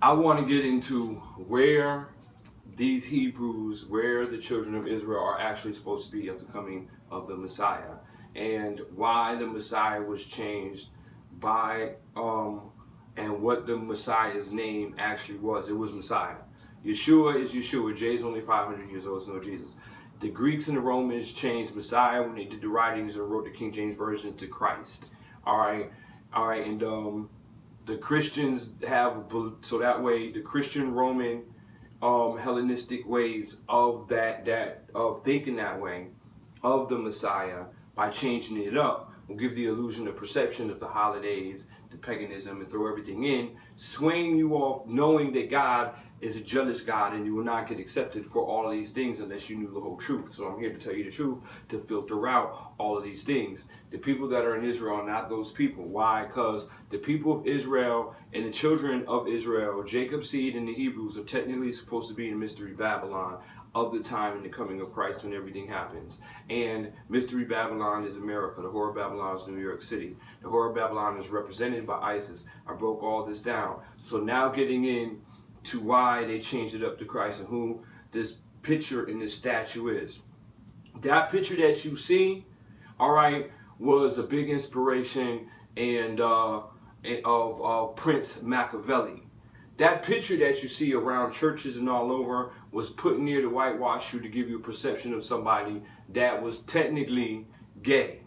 I want to get into where these Hebrews, where the children of Israel are actually supposed to be at the coming of the Messiah, and why the Messiah was changed by, and what the Messiah's name actually was. It was Messiah. Yeshua is Yeshua. Jay's only 500 years old, so no Jesus. The Greeks and the Romans changed Messiah when they did the writings and wrote the King James Version to Christ. All right, and the Christians have, so that way the Christian Roman Hellenistic ways of of thinking that way of the Messiah, by changing it up, will give the illusion of perception of the holidays, the paganism, and throw everything in, swaying you off knowing that God is a jealous God and you will not get accepted for all of these things unless you knew the whole truth. So I'm here to tell you the truth, to filter out all of these things. The people that are in Israel are not those people. Why? Because the people of Israel and the children of Israel, Jacob's seed and the Hebrews, are technically supposed to be in Mystery Babylon of the time and the coming of Christ when everything happens. And Mystery Babylon is America. The Whore of Babylon is New York City. The Whore of Babylon is represented by ISIS. I broke all this down. So now getting in to why they changed it up to Christ and who this picture in this statue is. That picture that you see, all right, was a big inspiration and of Prince Machiavelli. That picture that you see around churches and all over was put near the whitewash shoe to give you a perception of somebody that was technically gay.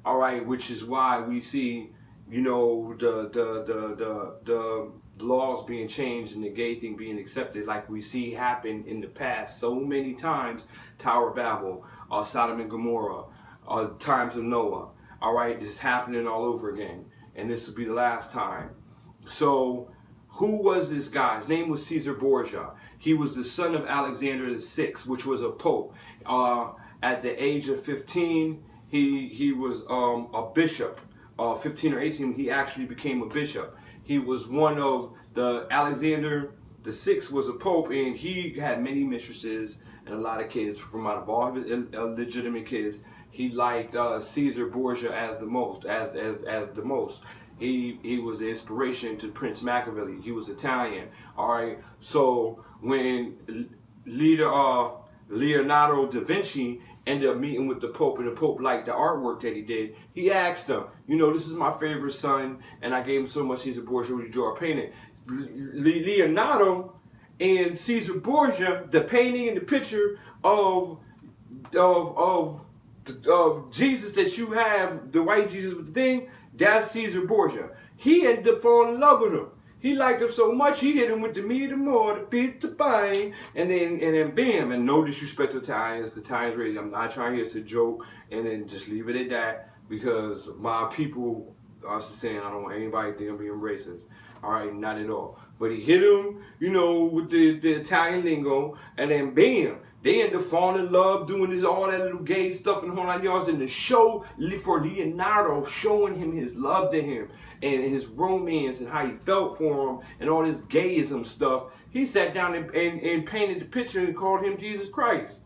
All right, which is why we see, you know, the laws being changed and the gay thing being accepted, like we see happen in the past so many times. Tower of Babel, Sodom and Gomorrah, times of Noah. All right, this is happening all over again, and this will be the last time. So who was this guy? His name was Cesar Borgia. He was the son of Alexander VI, which was a pope. At the age of 15, he was a bishop. 15 or 18, he actually became a bishop. He was one of Alexander VI was a pope, and he had many mistresses and a lot of kids. From out of all of his illegitimate kids, he liked Cesar Borgia as the most. He was the inspiration to Prince Machiavelli. He was Italian. All right. So when Leonardo da Vinci ended up meeting with the Pope, and the Pope liked the artwork that he did, he asked him, you know, this is my favorite son, and I gave him so much Cesar Borgia, would you draw a painting? Leonardo and Cesar Borgia, the painting and the picture of Jesus that you have, the white Jesus with the thing, that's Cesar Borgia. He ended up falling in love with him. He liked him so much, he hit him with the me, the more, the pizza pie, and then bam. And no disrespect to Italians, because Italians raised. I'm not trying here to joke, and then just leave it at that, because my people are saying I don't want anybody to think I'm being racist. All right, not at all. But he hit him, you know, with the Italian lingo, and then bam, they end up falling in love, doing this all that little gay stuff and the whole 9 yards. And the show for Leonardo, showing him his love to him and his romance and how he felt for him and all this gayism stuff, he sat down and painted the picture and called him Jesus Christ,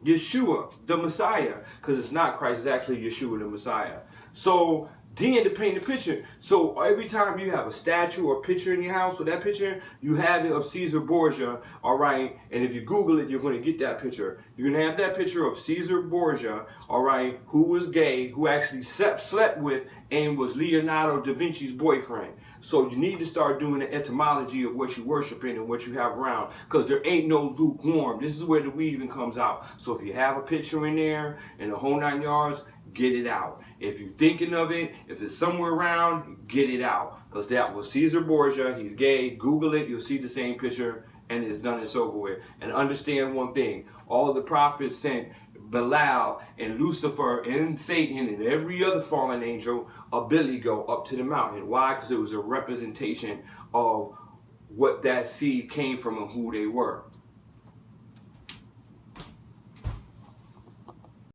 Yeshua the Messiah, because it's not Christ, it's actually Yeshua the Messiah. So then to paint the picture. So every time you have a statue or picture in your house, or that picture, you have it of Cesar Borgia, all right? And if you Google it, you're going to get that picture. You're going to have that picture of Cesar Borgia, all right, who was gay, who actually slept with and was Leonardo da Vinci's boyfriend. So you need to start doing the etymology of what you worship in and what you have around, because there ain't no lukewarm. This is where the weaving comes out. So if you have a picture in there and the whole 9 yards, get it out. If you're thinking of it, if it's somewhere around, get it out. Because that was Cesar Borgia. He's gay. Google it. You'll see the same picture, and it's done. It's over with. And understand one thing. All of the prophets sent Belial and Lucifer and Satan and every other fallen angel a billy goat up to the mountain. Why? Because it was a representation of what that seed came from and who they were.